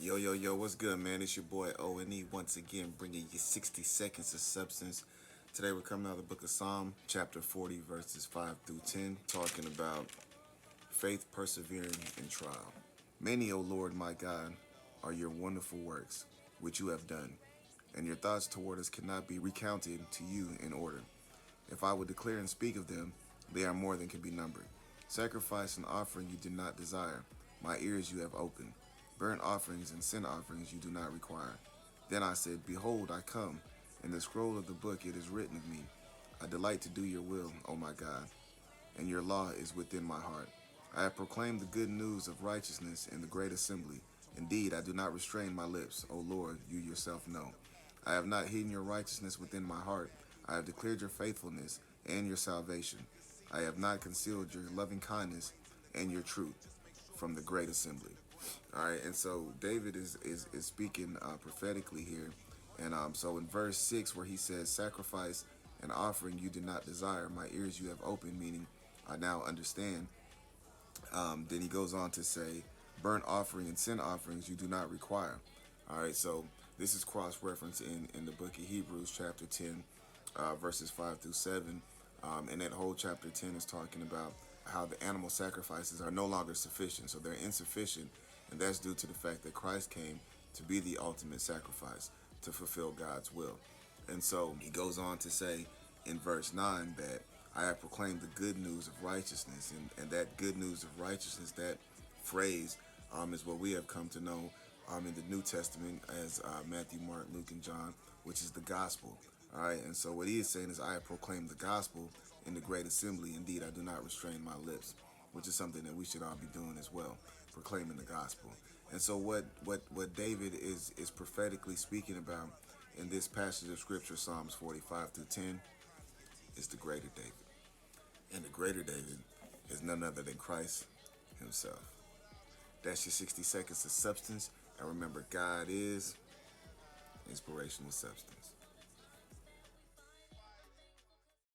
Yo, yo, yo, what's good, man? It's your boy O.N.E once again bringing you 60 seconds of substance. Today we're coming out of the book of Psalm, chapter 40, verses 5 through 10, talking about faith persevering in trial. Many, O Lord my God, are your wonderful works, which you have done, and your thoughts toward us cannot be recounted to you in order. If I would declare and speak of them, they are more than can be numbered. Sacrifice and offering you did not desire, my ears you have opened. Burnt offerings and sin offerings you do not require. Then I said, Behold, I come. In the scroll of the book it is written of me. I delight to do your will, O my God, and your law is within my heart. I have proclaimed the good news of righteousness in the great assembly. Indeed, I do not restrain my lips, O Lord, you yourself know. I have not hidden your righteousness within my heart. I have declared your faithfulness and your salvation. I have not concealed your loving kindness and your truth from the great assembly. All right, and so David is speaking prophetically here, and so in verse 6 where he says, "Sacrifice and offering you did not desire; my ears you have opened," meaning I now understand. Then he goes on to say, "Burnt offering and sin offerings you do not require." All right, so this is cross-referenced in the book of Hebrews, chapter 10, verses 5 through 7, and that whole chapter 10 is talking about how the animal sacrifices are no longer sufficient, so they're insufficient, and that's due to the fact that Christ came to be the ultimate sacrifice to fulfill God's will. And so he goes on to say in verse 9 that I have proclaimed the good news of righteousness, and that good news of righteousness, that phrase, is what we have come to know in the New Testament as Matthew, Mark, Luke, and John, which is the gospel. All right, and so what he is saying is, I have proclaimed the gospel in the great assembly. Indeed, I do not restrain my lips, which is something that we should all be doing as well, proclaiming the gospel. And so what David is prophetically speaking about in this passage of scripture, Psalms 45 through 10, is the greater David. And the greater David is none other than Christ himself. That's your 60 seconds of substance. And remember, God is inspirational substance.